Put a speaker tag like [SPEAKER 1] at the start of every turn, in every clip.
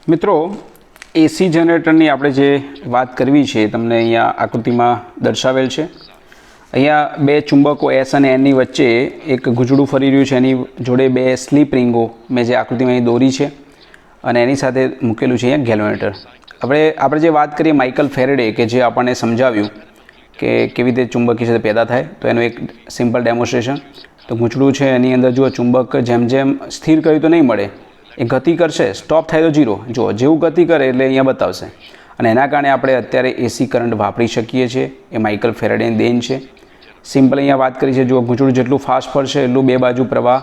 [SPEAKER 1] મિત્રો એસી જનરેટરની આપણે જે વાત કરવી છે તમને અહીંયા આકૃતિમાં દર્શાવેલ છે। અહીંયા બે ચુંબકો એસ અને એનની વચ્ચે એક ગુંજળું ફરી રહ્યું છે, એની જોડે બે સ્લીપ રીંગો મેં જે આકૃતિમાં અહીં દોરી છે અને એની સાથે મૂકેલું છે અહીંયા ગેલ્વેનોમીટર। આપણે જે વાત કરીએ માઇકલ ફેરેડે કે જે આપણને સમજાવ્યું કે કેવી રીતે ચુંબકીય ક્ષેત્ર પેદા થાય, તો એનું એક સિમ્પલ ડેમોન્સ્ટ્રેશન। તો ગુંચળું છે એની અંદર જો ચુંબક જેમ જેમ સ્થિર કર્યું તો નહીં મળે, એ ગતિ કરશે, સ્ટોપ થાય તો જીરો। જો જેવું ગતિ કરે એટલે અહીંયા બતાવશે, અને એના કારણે આપણે અત્યારે એસી કરંટ વાપરી શકીએ છીએ। એ માઇકલ ફેરેડેની દેન છે। સિમ્પલ અહીંયા વાત કરી છે, જો ગુંચળું જેટલું ફાસ્ટ ફરશે એટલું બે બાજુ પ્રવાહ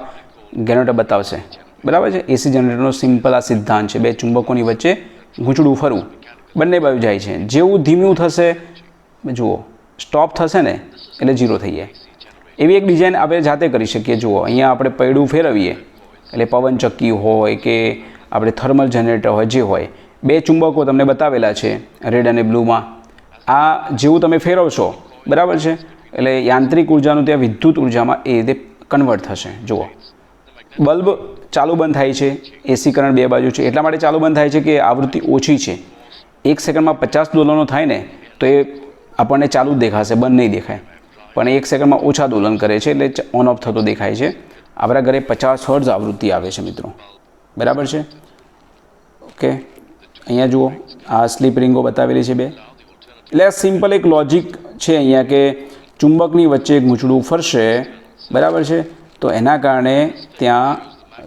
[SPEAKER 1] ગેલ્વેનોમીટર બતાવશે, બરાબર છે। એસી જનરેટરનો સિમ્પલ આ સિદ્ધાંત છે, બે ચુંબકોની વચ્ચે ગુંચળું ફરવું, બંને બાજુ જાય છે। જેવું ધીમું થશે, જુઓ સ્ટોપ થશે ને એટલે જીરો થઈ જાય। એવી એક ડિઝાઇન આપણે જાતે કરી શકીએ। જુઓ અહીંયા આપણે પૈડું ફેરવીએ એટલે પવનચક્કી હોય કે આપણે થર્મલ જનરેટર હોય, જે હોય, બે ચુંબકો તમને બતાવેલા છે રેડ અને બ્લુમાં। આ જેવું તમે ફેરવશો, બરાબર છે, એટલે યાંત્રિક ઉર્જાનું ત્યાં વિદ્યુત ઉર્જામાં એ રીતે કન્વર્ટ થશે। જુઓ બલ્બ ચાલુ બંધ થાય છે, એસી કરંટ બે બાજુ છે, એટલા માટે ચાલુ બંધ થાય છે કે આવૃત્તિ ઓછી છે। 1 સેકન્ડમાં 50 દોલનો થાય ને તો એ આપણને ચાલુ જ દેખાશે, બંધ નહીં દેખાય, પણ 1 સેકન્ડમાં ઓછા દોલન કરે છે એટલે ઓન ઓફ થતો દેખાય છે। આપણા ઘરે 50 હર્ટ્ઝ આવૃત્તિ આવે છે મિત્રો, બરાબર છે, ઓકે। અહીંયા જુઓ આ સ્લીપ રીંગો બતાવેલી છે બે, એટલે આ સિમ્પલ એક લોજિક છે અહીંયા કે ચુંબકની વચ્ચે ગૂંચળું ફરશે, બરાબર છે, તો એના કારણે ત્યાં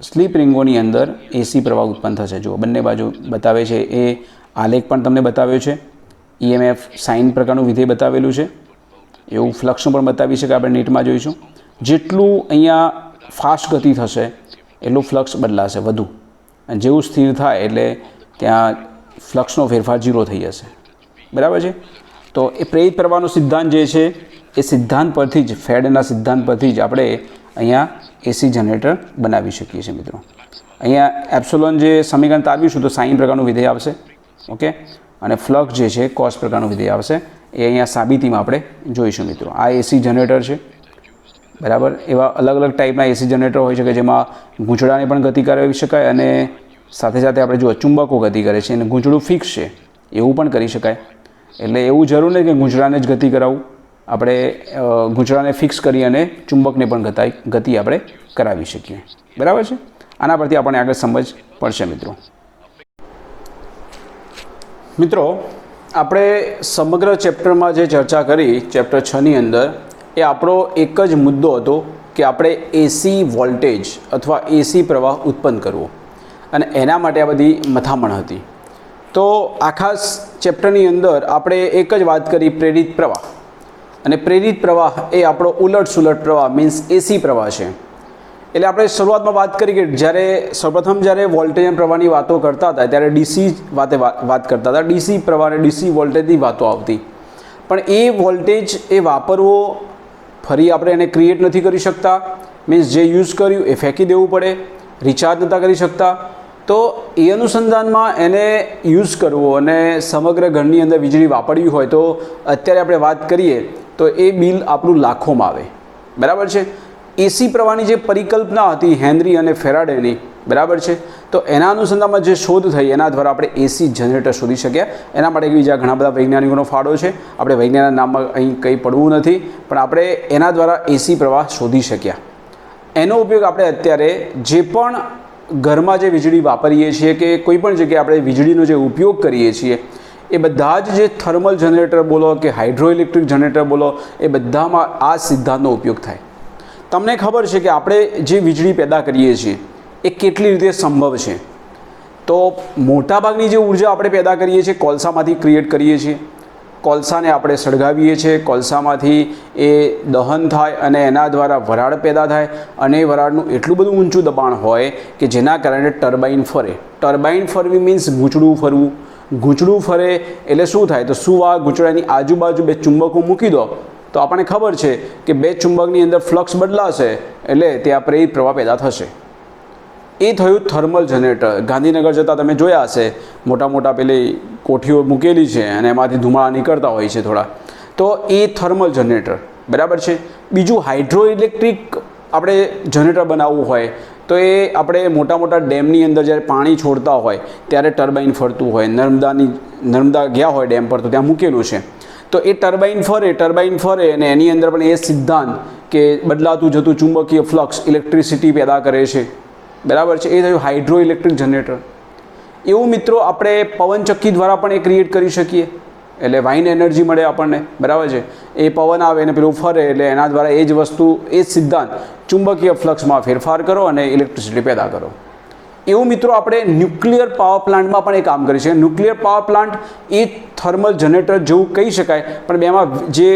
[SPEAKER 1] સ્લીપ રીંગોની અંદર એસી પ્રવાહ ઉત્પન્ન થશે। જુઓ બંને બાજુ બતાવે છે, એ આલેખ પણ તમને બતાવ્યો છે, EMF સાઇન પ્રકારનું વિધેય બતાવેલું છે, એવું ફ્લક્સનું પણ બતાવી છે કે આપણે નેટમાં જોઈશું। જેટલું અહીંયા ફાસ્ટ ગતિ થશે એટલું ફ્લક્સ બદલાશે વધુ, અને જેવું સ્થિર થાય એટલે ત્યાં ફ્લક્સનો ફેરફાર ઝીરો થઈ જશે, બરાબર છે। તો એ પ્રેરિત પ્રવાહનો સિદ્ધાંત જે છે એ સિદ્ધાંત પરથી જ, ફેરેડેના સિદ્ધાંત પરથી જ આપણે અહીંયા એસી જનરેટર બનાવી શકીએ છીએ મિત્રો। અહીંયા એપ્સિલોન જે સમીકરણ તારવીશું તો સાઇન પ્રકારનું વિધેય આવશે, ઓકે, અને ફ્લક્સ જે છે કોસ પ્રકારનું વિધેય આવશે। એ અહીંયા સાબિતીમાં આપણે જોઈશું મિત્રો। આ એસી જનરેટર છે, બરાબર। એવા અલગ અલગ ટાઈપના એસી જનરેટર હોઈ શકે, જેમાં ગૂંચળાને પણ ગતિ કરાવી શકાય અને સાથે સાથે આપણે જુઓ ચુંબકો ગતિ કરે છે અને ગૂંચળું ફિક્સ છે એવું પણ કરી શકાય। એટલે એવું જરૂર નહીં કે ગૂંચળાને જ ગતિ કરાવવું, આપણે ગૂંચળાને ફિક્સ કરી અને ચુંબકને પણ ગતિ આપણે કરાવી શકીએ, બરાબર છે। આના પરથી આપણને આગળ સમજ પડશે મિત્રો। આપણે સમગ્ર ચેપ્ટરમાં જે ચર્ચા કરી, ચેપ્ટર 6ની અંદર, એ આપણો એક જ મુદ્દો હતો કે આપણે એસી વોલ્ટેજ અથવા એસી પ્રવાહ ઉત્પન્ન કરવો, અને એના માટે આ બધી મથામણ હતી। તો આખા ચેપ્ટરની અંદર આપણે એક જ વાત કરી પ્રેરિત પ્રવાહ, અને પ્રેરિત પ્રવાહ એ આપણો ઉલટ સુલટ પ્રવાહ મીન્સ એસી પ્રવાહ છે। એટલે આપણે શરૂઆતમાં વાત કરી કે સૌપ્રથમ જ્યારે વોલ્ટેજ અને પ્રવાહની વાતો કરતા હતા ત્યારે ડીસી વાત કરતા હતા, ડીસી પ્રવાહ અને ડીસી વોલ્ટેજની વાતો આવતી, પણ એ વોલ્ટેજ એ વાપરવો ફરી આપણે એને ક્રિએટ નથી કરી શકતા, મીન્સ જે યુઝ કર્યું એ ફેંકી દેવું પડે, રિચાર્જ નહોતા કરી શકતા। તો એ અનુસંધાનમાં એને યુઝ કરવો અને સમગ્ર ઘરની અંદર વીજળી વાપરવી હોય તો અત્યારે આપણે વાત કરીએ તો એ બિલ આપણું લાખોમાં આવે, બરાબર છે। એસી પ્રવાહની જે પરિકલ્પના હતી હેનરી અને ફેરાડેની, બરાબર છે, તો એના અનુસંધાનમાં જે શોધ થઈ એના દ્વારા આપણે એસી જનરેટર શોધી શક્યા। એના માટે બીજા ઘણા બધા વૈજ્ઞાનિકોનો ફાળો છે, આપણે વૈજ્ઞાનિકના નામમાં અહીં કંઈ પડવું નથી, પણ આપણે એના દ્વારા એસી પ્રવાહ શોધી શક્યા। એનો ઉપયોગ આપણે અત્યારે જે પણ ઘરમાં જે વીજળી વાપરીએ છીએ કે કોઈ પણ જગ્યાએ આપણે વીજળીનો જે ઉપયોગ કરીએ છીએ, એ બધા જ જે થર્મલ જનરેટર બોલો કે હાઇડ્રો ઇલેક્ટ્રિક જનરેટર બોલો, એ બધામાં આ સિદ્ધાંતનો ઉપયોગ થાય। તમને ખબર છે કે આપણે જે વીજળી પેદા કરીએ છીએ એ કેટલી રીતે સંભવ છે? તો મોટાભાગની જે ઉર્જા આપણે પેદા કરીએ છીએ કોલસામાંથી ક્રિએટ કરીએ છીએ। કોલસાને આપણે સળગાવીએ છીએ, કોલસામાંથી એ દહન થાય અને એના દ્વારા વરાળ પેદા થાય, અને એ વરાળનું એટલું બધું ઊંચું દબાણ હોય કે જેના કારણે ટર્બાઇન ફરે। ટર્બાઇન ફરવી મીન્સ ગૂંચળું ફરવું। ગૂંચળું ફરે એટલે શું થાય? તો શું આ ગૂંચળાની આજુબાજુ બે ચુંબકો મૂકી દો તો આપણને ખબર છે કે બે ચુંબકની અંદર ફ્લક્સ બદલાશે એટલે ત્યાં પ્રેરિત પ્રવાહ પેદા થશે। એ થયું થર્મલ જનરેટર। ગાંધીનગર જતાં તમે જોયા હશે, મોટા મોટા પેલી કોઠીઓ મૂકેલી છે અને એમાંથી ધુમાડા નીકળતા હોય છે થોડા, તો એ થર્મલ જનરેટર, બરાબર છે। બીજું હાઇડ્રો ઇલેક્ટ્રિક આપણે જનરેટર બનાવવું હોય તો એ આપણે મોટા મોટા ડેમની અંદર જ્યારે પાણી છોડતા હોય ત્યારે ટર્બાઇન ફરતું હોય, નર્મદા ગયા હોય ડેમ પર તો ત્યાં મૂકેલું છે, તો એ ટર્બાઇન ફરે અને એની અંદર પણ એ સિદ્ધાંત કે બદલાતું જતું ચુંબકીય ફ્લક્સ ઇલેક્ટ્રિસિટી પેદા કરે છે, બરાબર છે, એ થયું હાઇડ્રો ઇલેક્ટ્રિક જનરેટર. એવું મિત્રો આપણે પવનચક્કી દ્વારા પણ એ ક્રિએટ કરી શકીએ, એટલે વાઇન એનર્જી મળે આપણને, બરાબર છે. એ પવન આવે અને પેલું ફરે એટલે એના દ્વારા એ જ વસ્તુ, એ જ સિદ્ધાંત ચુંબકીય ફ્લક્સમાં ફેરફાર કરો અને ઇલેક્ટ્રિસિટી પેદા કરો. એવું મિત્રો આપણે ન્યુક્લિયર પાવર પ્લાન્ટમાં પણ એ કામ કરી છે. ન્યુક્લિયર પાવર પ્લાન્ટ એ થર્મલ જનરેટર જેવું કહી શકાય, પણ બેમાં જે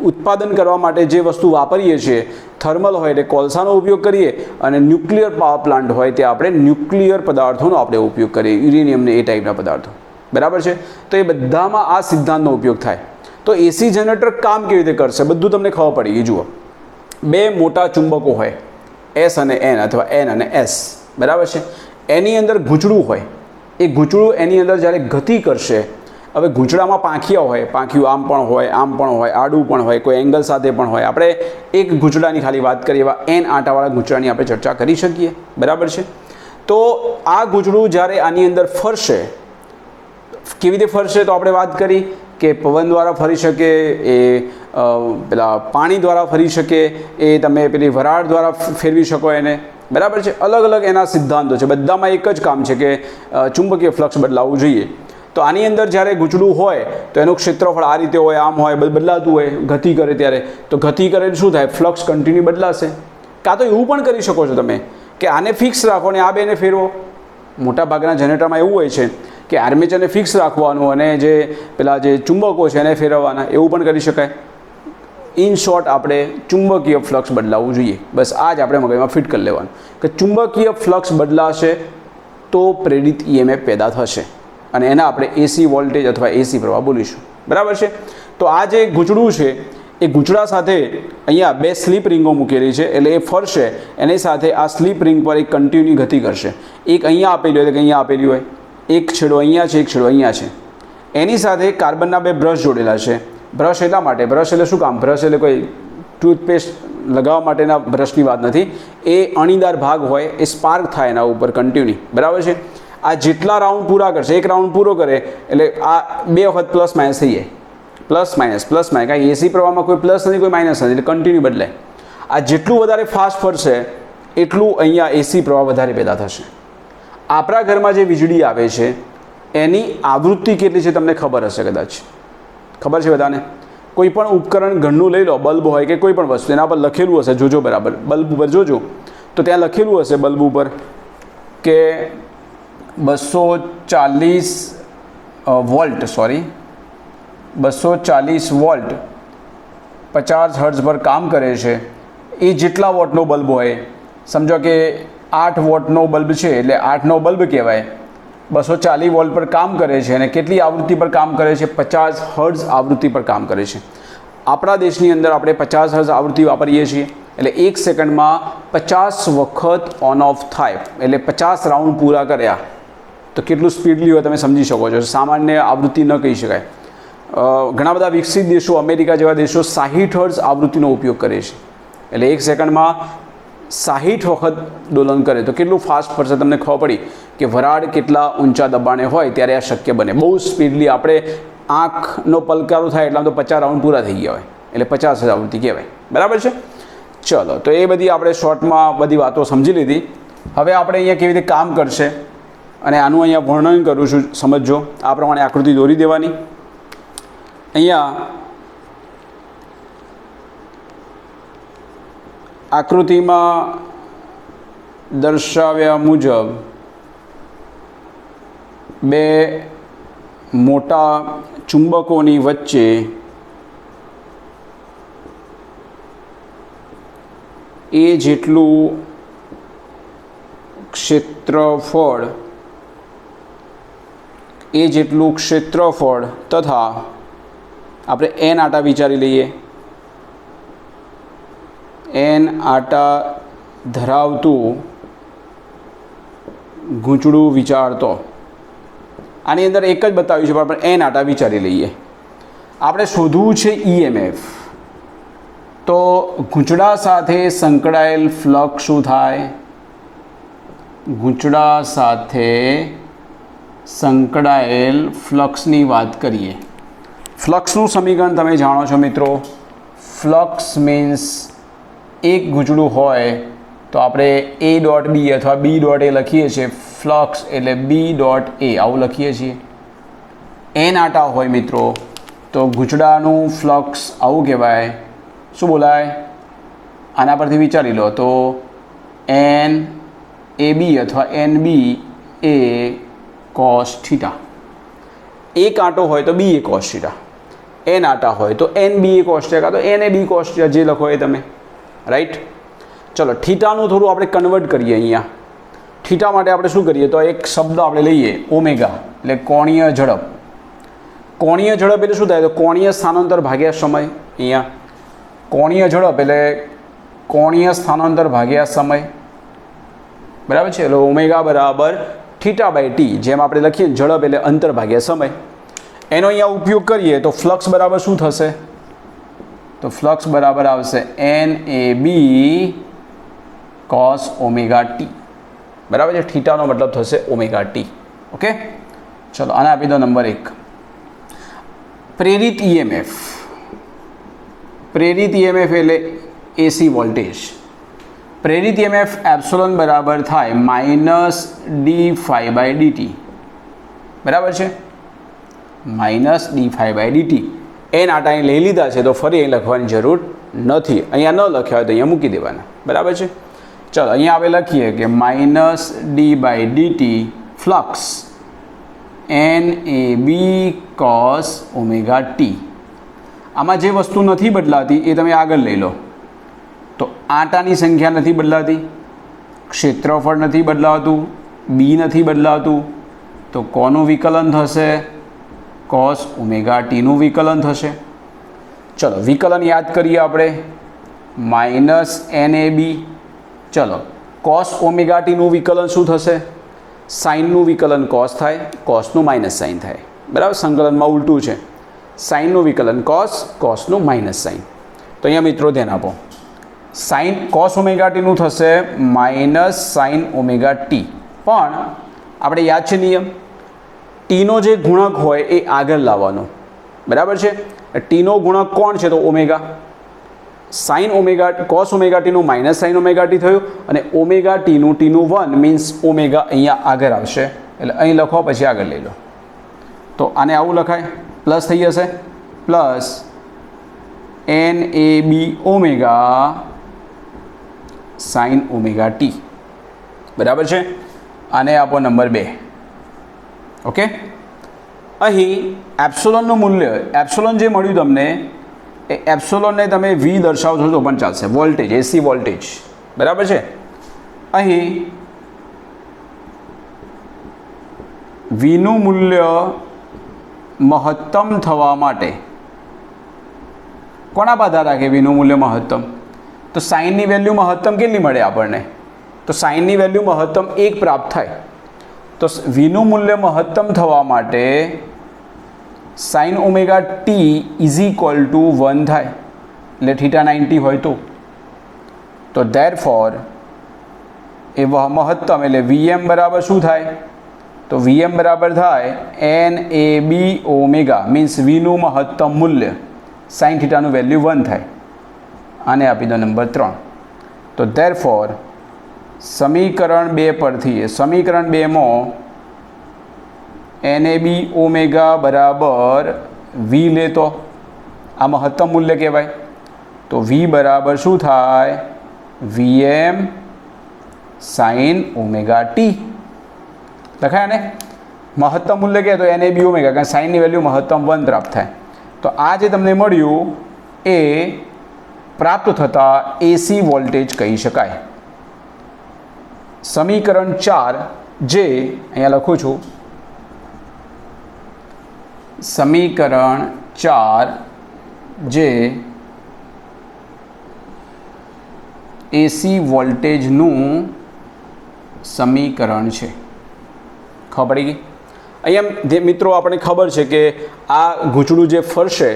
[SPEAKER 1] ઉત્પાદન કરવા માટે જે વસ્તુ વાપરીએ છીએ, થર્મલ હોય એટલે કોલસાનો ઉપયોગ કરીએ, અને ન્યુક્લિયર પાવર પ્લાન્ટ હોય તે આપણે ન્યુક્લિયર પદાર્થોનો આપણે ઉપયોગ કરીએ, યુરેનિયમને એ ટાઈપના પદાર્થો, બરાબર છે. તો એ બધામાં આ સિદ્ધાંતનો ઉપયોગ થાય. તો એસી જનરેટર કામ કેવી રીતે કરશે બધું તમને ખબર પડી ગઈ. જુઓ, બે મોટા ચુંબકો હોય, એસ અને એન અથવા એન અને એસ, બરાબર છે. એની અંદર ગૂંચળું હોય, એ ગૂંચળું એની અંદર જ્યારે ગતિ કરશે, હવે ગૂંચળામાં પાંખિયા હોય, પાંખિયું આમ પણ હોય, આમ પણ હોય, આડું પણ હોય, કોઈ એંગલ સાથે પણ હોય. આપણે એક ગૂંચળાની ખાલી વાત કરીએ, એવા એન આંટાવાળા ગૂંચળાની આપણે ચર્ચા કરી શકીએ, બરાબર છે. તો આ ગૂંચળું જ્યારે આની અંદર ફરશે, કેવી રીતે ફરશે તો આપણે વાત કરી કે પવન દ્વારા ફરી શકે, એ પેલા પાણી દ્વારા ફરી શકે, એ તમે પેલી વરાળ દ્વારા ફેરવી શકો એને, બરાબર છે. અલગ અલગ એના સિદ્ધાંતો છે, બધામાં એક જ કામ છે કે ચુંબકીય ફ્લક્સ બદલાવવું જોઈએ. તો આની અંદર જ્યારે ગૂંચળું હોય તો એનું ક્ષેત્રફળ આ રીતે હોય, આમ હોય, બદલાતું હોય, ગતિ કરે ત્યારે. તો ગતિ કરે શું થાય? ફ્લક્સ કન્ટિન્યુ બદલાશે. કાં તો એવું પણ કરી શકો છો તમે કે આને ફિક્સ રાખો અને આ બેને ફેરવો. મોટા ભાગના જનરેટરમાં એવું હોય છે કે આર્મેચરને ફિક્સ રાખવાનું અને જે પેલા જે ચુંબકો છે એને ફેરવવાના, એવું પણ કરી શકાય. ઇન શોર્ટ આપણે ચુંબકીય ફ્લક્સ બદલાવવું જોઈએ, બસ આ જ આપણે મગજમાં ફિટ કરી લેવાનું કે ચુંબકીય ફ્લક્સ બદલાશે તો પ્રેરિત ઈએમએફ પેદા થશે, અને એના આપણે એસી વોલ્ટેજ અથવા એસી પ્રવાહ બોલીશું, બરાબર છે. તો આ જે ગૂંચળું છે એ ગૂંચળા સાથે અહીંયા બે સ્લીપ રિંગો મૂકેલી છે, એટલે એ ફરશે, એની સાથે આ સ્લીપ રિંગ પર એક કન્ટિન્યુ ગતિ કરશે. એક અહીંયા આપેલી હોય તો અહીંયા આપેલી હોય, એક છેડો અહીંયા છે, એક છેડો અહીંયા છે. એની સાથે કાર્બનના બે બ્રશ જોડેલા છે. બ્રશ એટલા માટે, બ્રશ એટલે શું કામ? બ્રશ એટલે કોઈ ટૂથપેસ્ટ લગાવવા માટેના બ્રશની વાત નથી. એ અણીદાર ભાગ હોય, એ સ્પાર્ક થાય એના ઉપર કન્ટિન્યુ, બરાબર છે. આ જેટલા રાઉન્ડ પૂરા કરશે, એક રાઉન્ડ પૂરો કરે એટલે આ બે વખત પ્લસ માઇનસ થઈ જાય, પ્લસ માઇનસ, કાંઈ એસી પ્રવાહમાં કોઈ પ્લસ નથી, કોઈ માઇનસ નથી, એટલે કન્ટિન્યુ બદલાય. આ જેટલું વધારે ફાસ્ટ ફરશે એટલું અહીંયા એસી પ્રવાહ વધારે પેદા થશે. આપણા ઘરમાં જે વીજળી આવે છે એની આવૃત્તિ કેટલી છે તમને ખબર હશે, કદાચ ખબર છે બધાને. કોઈ પણ ઉપકરણ ઘરનું લઈ લો, બલ્બ હોય કે કોઈ પણ વસ્તુ, એના પર લખેલું હશે, જોજો બરાબર, બલ્બ ઉપર જોજો તો ત્યાં લખેલું હશે બલ્બ ઉપર કે 240 વોલ્ટ 240 વોલ્ટ 50 હર્ટ્ઝ પર કામ કરે છે. એ જેટલા વોટનો બલ્બ હોય, સમજો કે 8 વોટનો બલ્બ છે એટલે 8નો બલ્બ કહેવાય, 240 વોલ્ટ પર કામ કરે છે અને કેટલી આવૃત્તિ પર કામ કરે છે? 50 હર્ટ્ઝ આવૃત્તિ પર કામ કરે છે. આપણા દેશની અંદર આપણે 50 હર્ટ્ઝ આવૃત્તિ વાપરીએ છીએ, એટલે 1 સેકન્ડમાં 50 વખત ઓન ઓફ થાય, એટલે 50 રાઉન્ડ પૂરા કર્યા તો કેટલું સ્પીડલી હોય તમે સમજી શકો છો. સામાન્ય આવૃત્તિ ન કહી શકાય. ઘણા બધા વિકસિત દેશો, અમેરિકા જેવા દેશો 60 હર્ટ્ઝ આવૃત્તિનો ઉપયોગ કરે છે, એટલે 1 સેકન્ડમાં 60 વખત દોલન કરે તો કેટલું ફાસ્ટ ફરશે તમને ખબર પડી કે વરાળ કેટલા ઊંચા દબાણે હોય ત્યારે આ શક્ય બને. બહુ સ્પીડલી આપણે આંખનો પલકારો થાય એટલા તો 50 રાઉન્ડ પૂરા થઈ ગયા હોય, એટલે 50 આવૃત્તિ કહેવાય, બરાબર છે. ચલો, તો એ બધી આપણે શોર્ટમાં બધી વાતો સમજી લીધી. હવે આપણે અહીંયા કેવી રીતે કામ કરશે અને આનું અહીંયા વર્ણન કરું છું, સમજજો. આ પ્રમાણે આકૃતિ દોરી દેવાની. અહીંયા આકૃતિમાં દર્શાવ્યા મુજબ બે મોટા ચુંબકોની વચ્ચે એ જેટલું ક્ષેત્રફળ તથા આપણે એન આટા વિચારી લઈએ, એન આટા ધરાવતું ગૂંચળું વિચારતો. આની અંદર એક જ બતાવ્યું છે, પણ આપણે એન આટા વિચારી લઈએ. આપણે શોધવું છે ઈએમએફ. તો ગૂંચળા સાથે સંકળાયેલ ફ્લક્સ શું થાય? ગૂંચળા સાથે સંકળાયેલ ફ્લક્સની વાત કરીએ. ફ્લક્સનું સમીકરણ તમે જાણો છો મિત્રો. ફ્લક્સ મીન્સ એક ગૂંચળું હોય તો આપણે એ ડોટ બી અથવા બી ડોટ એ લખીએ છીએ. ફ્લક્સ એટલે બી ડોટ એ આવું લખીએ છીએ. એન આટા હોય મિત્રો તો ગૂંચળાનું ફ્લક્સ આવું કહેવાય. શું બોલાય? આના પરથી વિચારી લો તો એન એ બી અથવા એન બી એ કોસ થીટા. એક આંટો હોય તો બી એ કોસ થીટા, એન આટા હોય તો એન બી એ કોસ થીટા, તો N A B cos theta, જે લખો એ તમે. રાઈટ. ચલો થીટાનું થોડું આપણે કન્વર્ટ કરીએ. અહીંયા થીટા માટે આપણે શું કરીએ તો એક શબ્દ આપણે લઈએ ઓમેગા, એટલે કોણીય ઝડપ. કોણીય ઝડપ એટલે શું થાય તો કોણીય સ્થાનાંતર ભાગ્યા સમય. અહીંયા કોણીય ઝડપ એટલે કોણીય સ્થાનાંતર ભાગ્યા સમય. બરાબર છે. એટલે ઓમેગા બરાબર થીટા બાય ટી, જેમ આપણે લખીએ ઝડપ એટલે અંતર ભાગ્યા સમય. એનો અહીંયા ઉપયોગ કરીએ તો ફ્લક્સ બરાબર શું થશે તો ફ્લક્સ બરાબર આવશે N A B cos omega T. બરાબર છે. થીટાનો મતલબ થશે ઓમેગા ટી. ઓકે. ચલો આને આપી દો નંબર 1. પ્રેરિત ઈએમએફ. પ્રેરિત ઈએમએફ એટલે એસી વોલ્ટેજ. પ્રેરિત ઈએમએફ એપ્સિલોન બરાબર થાય minus d phi by dt. બરાબર છે. Minus d phi by dt. N આટા અહીં લઈ લીધા છે તો ફરી અહીં લખવાની જરૂર નથી. અહીંયા ન લખ્યા હોય તો અહીંયા મૂકી દેવાના. બરાબર છે. ચલો અહીંયા આપણે લખીએ કે minus d by dt flux N A B cos omega t. આમાં જે વસ્તુ નથી બદલાતી એ તમે આગળ લઈ લો. તો આટાની સંખ્યા નથી બદલાતી, ક્ષેત્રફળ નથી બદલાતું, બી નથી બદલાતું, તો કોનું વિકલન થશે? કોસ ઓમેગા ટીનું વિકલન થશે. ચલો વિકલન યાદ કરીએ આપણે. માઇનસ એન એ બી. ચલો કોસ ઓમેગા ટીનું વિકલન શું થશે? સાઇનનું વિકલન કોસ થાય, કોસનું માઇનસ સાઇન થાય. બરાબર. સંકલનમાં ઉલટું છે. સાઇનનું વિકલન કોસ, કોસનું માઇનસ સાઇન. તો અહીંયા મિત્રો ધ્યાન આપો. સાઇન કોસ ઓમેગા ટીનું થશે માઇનસ સાઇન ઓમેગા ટી. પણ આપણે યાદ છે નિયમ, ટીનો જે ગુણક હોય એ આગળ લાવવાનો. બરાબર છે. ટીનો ગુણક કોણ છે તો omega. Sine omega cos omega ટીનું માઇનસ સાઇન ઓમેગા ટી થયું, અને ઓમેગા ટીનું 1 મીન્સ ઓમેગા અહીંયા આગળ આવશે. એટલે અહીં લખો પછી આગળ લઈ લો. તો આને આવું લખાય, પ્લસ થઈ જશે. Plus N A B omega sine omega T. બરાબર છે. આને આપો નંબર 2. ઓકે. અહીં એપ્સિલોનનું મૂલ્ય, એપ્સિલોન જે મળ્યું તમને એ એપ્સિલોનને તમે વી દર્શાવશો તો પણ ચાલશે. Voltage, AC voltage. બરાબર છે. અહીં વીનું મૂલ્ય મહત્તમ થવા માટે કોના પર આધાર રાખે? વીનું મૂલ્ય મહત્તમ. તો સાઇનની વેલ્યુ મહત્તમ કેટલી મળે આપણને? તો સાઇનની વેલ્યુ મહત્તમ 1 પ્રાપ્ત થાય. તો વીનું મૂલ્ય મહત્તમ થવા માટે sign omega T is equal to 1 થાય. એટલે થીટા 90 હોય તો ધેરફોર એ મહત્તમ એટલે વીએમ બરાબર શું થાય? તો વીએમ બરાબર થાય N A B omega means વીનું મહત્તમ મૂલ્ય સાઇન થીટાનું વેલ્યુ 1 થાય. આને આપી દો નંબર 3. તો ધેરફોર સમીકરણ 2 પરથી, સમીકરણ 2માં એન એ બી ઓમેગા બરાબર વી લેતો આ મહત્તમ મૂલ્ય કહેવાય. તો વી બરાબર શું થાય? VM sign omega T. લખાય ને? મહત્તમ મૂલ્ય કહે તો એન એ બી ઓમેગા, કારણ સાઇનની વેલ્યુ મહત્તમ 1 પ્રાપ્ત થાય. તો આ જે તમને મળ્યું એ પ્રાપ્ત થતા એસી વોલ્ટેજ કહી શકાય. સમીકરણ 4 જે અહીંયા લખું છું, સમીકરણ 4 જે એસી વોલ્ટેજનું સમીકરણ છે. ખબર પડી ગઈ? અહીંયા મિત્રો આપણને ખબર છે કે આ ગૂંચળું જે ફરશે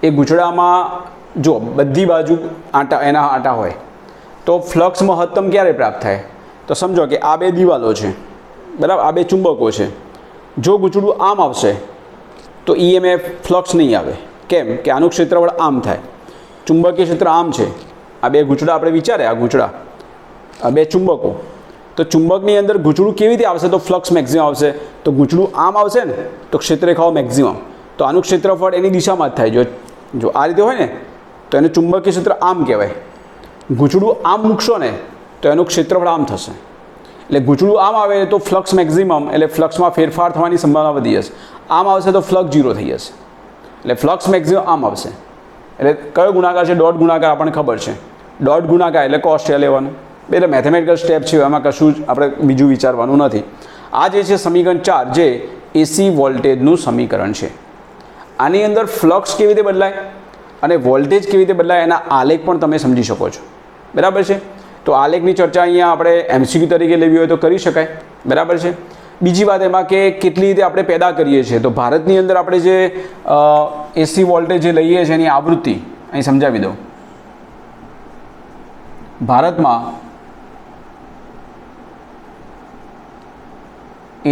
[SPEAKER 1] એ ગૂંચળામાં જો બધી બાજુ આંટા એના આંટા હોય તો ફ્લક્સ મહત્તમ ક્યારે પ્રાપ્ત થાય? તો સમજો કે આ બે દિવાલો છે, બરાબર, આ બે ચુંબકો છે. જો ગૂંચળું આમ આવશે તો EMF ફ્લક્સ નહીં આવે. કેમ કે આનું ક્ષેત્રફળ આમ થાય, ચુંબકીય ક્ષેત્ર આમ છે. આ બે ગૂંચળા આપણે વિચારે, આ ગૂંચળા, આ બે ચુંબકો, તો ચુંબકની અંદર ગૂંચળું કેવી રીતે આવશે તો ફ્લક્સ મેક્સિમમ આવશે. તો ગૂંચળું આમ આવશે ને તો ક્ષેત્રરેખાઓ મેક્સિમમ, તો આનું ક્ષેત્રફળ એની દિશામાં જ થાય. જો આ રીતે હોય ને તો એનું ચુંબકીય ક્ષેત્ર આમ કહેવાય. ગૂંચળું આમ મૂકશો ને તો એનું ક્ષેત્રફળ આમ થશે. એટલે ગૂંચળું આમ આવે તો ફ્લક્સ મેક્સિમમ, એટલે ફ્લક્સમાં ફેરફાર થવાની સંભાવના વધી જશે. આમ આવશે તો ફ્લક્સ 0 થઈ જશે. એટલે ફ્લક્સ મેક્સિમમ આમ આવશે. એટલે કયો ગુણાકાર છે? ડોટ ગુણાકાર. આપણને ખબર છે ડોટ ગુણાકાર એટલે cos θ લેવાનું. એટલે મેથેમેટિકલ સ્ટેપ છે, એમાં કશું જ આપણે બીજું વિચારવાનું નથી. આ જે છે સમીકરણ 4 જે AC વોલ્ટેજનું સમીકરણ છે. આની અંદર ફ્લક્સ કેવી રીતે બદલાય અને વોલ્ટેજ કેવી રીતે બદલાય એના આલેખ પણ તમે સમજી શકો છો. બરાબર છે. તો આલેખની ચર્ચા અહીંયા આપણે MCQ તરીકે લેવી હોય તો કરી શકાય. બરાબર છે. બીજી વાત એમાં કે કેટલી રીતે આપણે પેદા કરીએ છીએ. તો ભારતની અંદર આપણે જે AC વોલ્ટેજ જે લઈએ છીએ એની આવૃત્તિ અહીં સમજાવી દઉં. ભારતમાં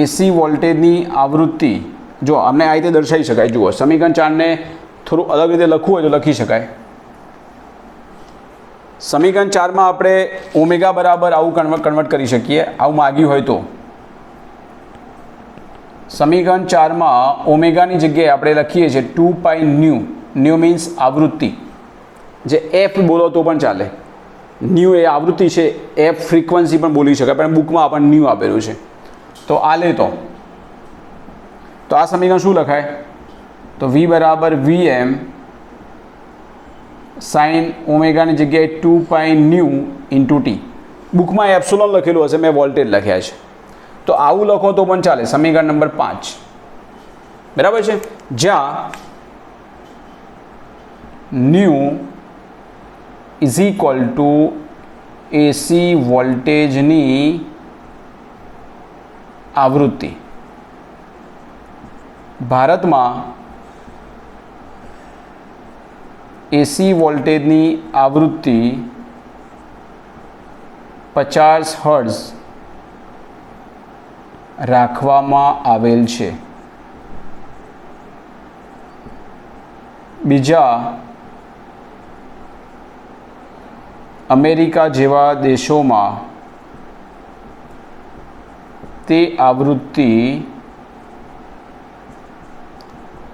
[SPEAKER 1] AC વોલ્ટેજની આવૃત્તિ જો અમને આ રીતે દર્શાવી શકાય. જુઓ, સમીકરણ 4ને થોડું અલગ રીતે લખવું હોય તો લખી શકાય. સમીકરણ 4માં આપણે ઓમેગા બરાબર આવું કન્વર્ટ કરી શકીએ, આવું માગ્યું હોય તો. સમીકરણ 4માં ઓમેગાની જગ્યાએ આપણે લખીએ છીએ 2π ન્યુ. ન્યુ મીન્સ આવૃત્તિ, જે F બોલો તો પણ ચાલે. ન્યુ એ આવૃત્તિ છે, F ફ્રીક્વન્સી પણ બોલી શકાય, પણ બુકમાં આપણને ન્યુ આપેલું છે. તો આ લે તો આ સમીકરણ શું લખાય? તો V બરાબર Vm સાઇન ઓમેગાની જગ્યાએ 2π ન્યુ ઇન્ટુ ટી. બુકમાં એપ્સિલોન લખેલું હશે, મેં વોલ્ટેજ લખ્યા છે. તો આવું લખો તો પણ ચાલે. સમીકરણ નંબર 5. બરાબર છે. જ્યાં new is equal to AC વોલ્ટેજની આવૃત્તિ. ભારતમાં AC વોલ્ટેજની આવૃત્તિ 50 હર્ટ્ઝ રાખવામાં આવેલ છે. બીજા અમેરિકા જેવા દેશોમાં તે આવૃત્તિ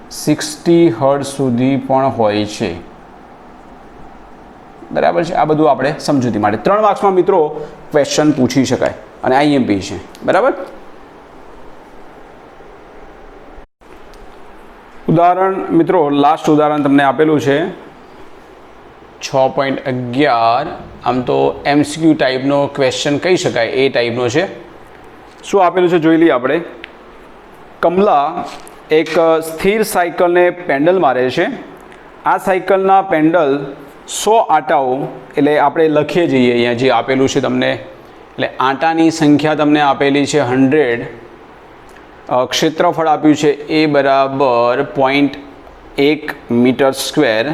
[SPEAKER 1] 60 હર્ટ્ઝ સુધી પણ હોય છે. બરાબર છે. આ બધું આપણે સમજૂતી માટે 3 માર્ક્સમાં મિત્રો ક્વેશ્ચન પૂછી શકાય અને IMP છે. બરાબર. ઉદાહરણ મિત્રો, લાસ્ટ ઉદાહરણ તમને આપેલું છે 6.11. આમ તો MCQ ટાઈપનો ક્વેશ્ચન કહી શકાય, એ ટાઈપનો છે. શું આપેલું છે જોઈ લઈએ આપણે. કમલા એક સ્થિર સાયકલને પેન્ડલ મારે છે. આ સાયકલના પેન્ડલ 100 આંટાઓ, એટલે આપણે લખીએ જઈએ અહીંયા જે આપેલું છે તમને, એટલે આંટાની સંખ્યા તમને આપેલી છે 100. ક્ષેત્રફળ આપ્યું છે એ બરાબર 0.1 મીટર સ્ક્વેર,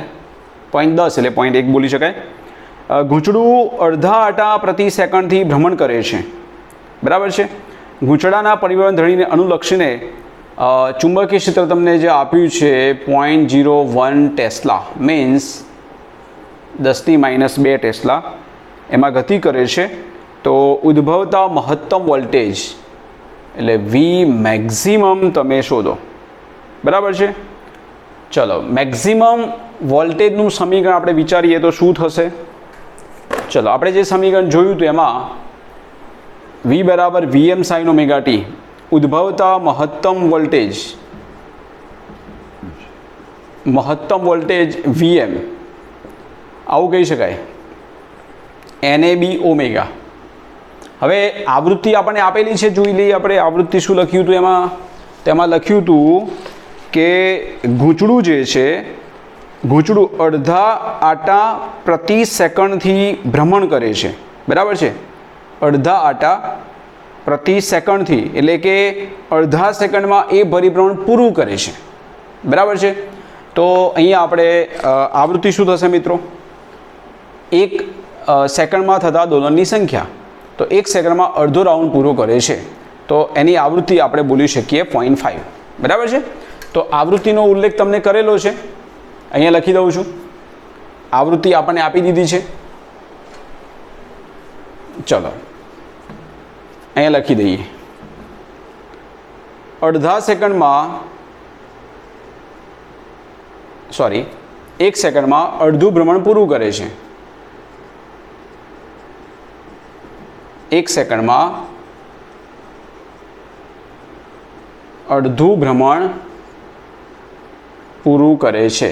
[SPEAKER 1] 0.10 એટલે 0.1 બોલી શકાય. ગૂંચળું અડધા આંટા પ્રતિ સેકન્ડથી ભ્રમણ કરે છે. બરાબર છે. ગૂંચળાના પરિવહન ધણીને અનુલક્ષીને ચુંબકીય ક્ષેત્ર તમને જે આપ્યું છે 0.01 ટેસ્લા, મીન્સ 10⁻² ટેસ્લા, એમાં ગતિ કરે છે. તો ઉદ્ભવતા મહત્તમ વોલ્ટેજ એટલે V મેક્સિમમ તમે શોધો. બરાબર છે. ચલો, મેક્સિમમ વોલ્ટેજનું સમીકરણ આપણે વિચારીએ તો શું થશે? ચલો, આપણે જે સમીકરણ જોયું હતું એમાં V બરાબર Vm sin ઓમેગા t, ઉદ્ભવતા મહત્તમ વોલ્ટેજ Vm, આવું કહી શકાય, NAB ઓમેગા. હવે આવૃત્તિ આપણને આપેલી છે, જોઈ લઈએ આપણે આવૃત્તિ શું લખ્યું હતું એમાં. તેમાં લખ્યું હતું કે ગૂંચળું જે છે, ગૂંચળું અડધા આંટા પ્રતિ સેકન્ડથી ભ્રમણ કરે છે. બરાબર છે. અડધા આંટા પ્રતિ સેકન્ડથી, એટલે કે અડધા સેકન્ડમાં એ પરિભ્રમણ પૂરું કરે છે. બરાબર છે. તો અહીંયા આપણે આવૃત્તિ શું થશે મિત્રો? 1 સેકન્ડમાં થતા દોલનની સંખ્યા. તો 1 સેકન્ડમાં અડધો રાઉન્ડ પૂરો કરે છે, તો એની આવૃત્તિ આપણે બોલી શકીએ 0.5. બરાબર છે. તો આવૃત્તિનો ઉલ્લેખ તમને કરેલો છે, અહીંયા લખી દઉં છું. આવૃત્તિ આપણને આપી દીધી છે. ચલો અહીંયા લખી દઈએ. અડધા સેકન્ડમાં 1 સેકન્ડમાં અડધું ભ્રમણ પૂરું કરે છે. 1 સેકન્ડમાં અડધું ભ્રમણ પૂરું કરે છે.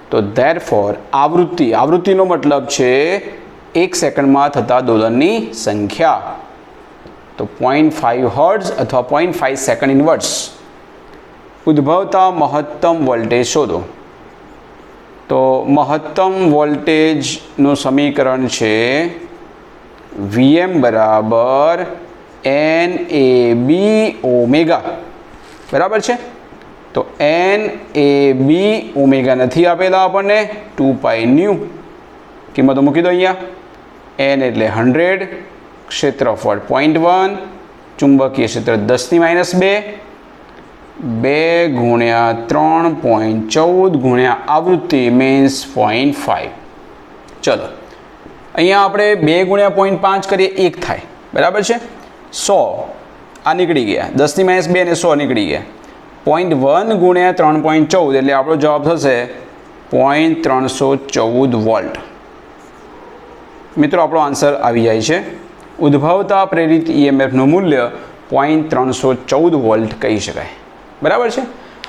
[SPEAKER 1] તો ધેરફોર આવૃત્તિનો મતલબ છે 1 સેકન્ડમાં થતા દોલનની સંખ્યા. તો 0.5 હર્ટ્ઝ અથવા 0.5 સેકન્ડ ઇનવર્સ. ઉદ્ભવતા મહત્તમ વોલ્ટેજ શોધો. તો મહત્તમ વોલ્ટેજનું સમીકરણ છે Vm બરાબર NAB ઓમેગા. બરાબર છે. તો NAB ઓમેગા નથી આપેલા આપણને, 2π ન્યૂ કિંમતો મૂકી દો અહીંયા. N એટલે 100, ક્ષેત્રફળ 0.1, ચુંબકીય ક્ષેત્ર 10⁻², 2 ગુણ્યા 3.14 ગુણ્યા આવૃત્તિ મીન્સ 0.5. ચલો અહીંયા આપણે 2 ગુણ્યા 0.5 કરીએ 1 થાય. બરાબર છે. 100 આ નીકળી ગયા, 10⁻² અને 100 નીકળી ગયા. 0.1 ગુણ્યા 3.14 એટલે આપણો જવાબ થશે 0.314 વોલ્ટ. મિત્રો આપણો આન્સર આવી જાય છે. ઉદ્ભવતા પ્રેરિત EMFનું મૂલ્ય 0.314 વોલ્ટ કહી શકાય. બરાબર છે.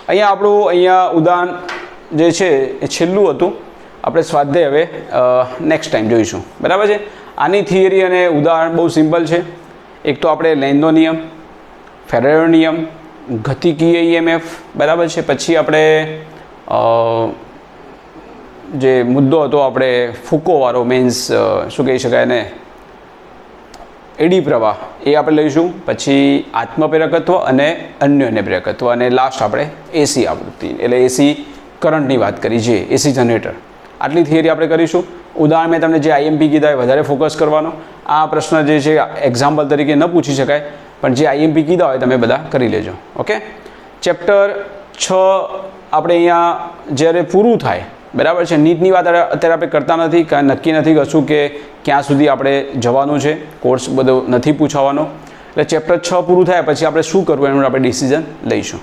[SPEAKER 1] અહીંયા ઉદાહરણ જે છે એ છેલ્લું હતું. આપણે સ્વાધ્યાય હવે નેક્સ્ટ ટાઈમ જોઈશું. બરાબર છે. આની થિયરી અને ઉદાહરણ બહુ સિમ્પલ છે. એક તો આપણે લેન્ઝનો નિયમ, ફેરાડેનો નિયમ, ગતિકીય EMF. બરાબર છે. પછી આપણે જે મુદ્દો હતો આપણે ફૂકોવાળો મીન્સ શું કહી શકાય ને, એડી પ્રવાહ, એ આપણે લઈશું. પછી આત્મપ્રેરકત્વ અને અન્યોન્ય પ્રેરકત્વ, અને લાસ્ટ આપણે AC આવૃત્તિ એટલે AC કરંટની વાત કરી છે, AC જનરેટર. આટલી થિયરી આપણે કરીશું. ઉદાહરણ મેં તમને જે IMP કીધા એ વધારે ફોકસ કરવાનો. આ પ્રશ્ન જે છે એક્ઝામ્પલ તરીકે ન પૂછી શકાય, પણ જે IMP કીધા હોય તમે બધા કરી લેજો. ઓકે. ચેપ્ટર 6 આપણે અહીંયા જ્યારે પૂરું થાય, બરાબર છે. નીટની વાત અત્યારે આપણે કરતા નથી, કારણ નક્કી નથી કરશું કે ક્યાં સુધી આપણે જવાનું છે, કોર્સ બધો નથી પૂછવાનો. એટલે ચેપ્ટર 6 પૂરું થાય પછી આપણે શું કરવું એનું આપણે ડિસિઝન લઈશું.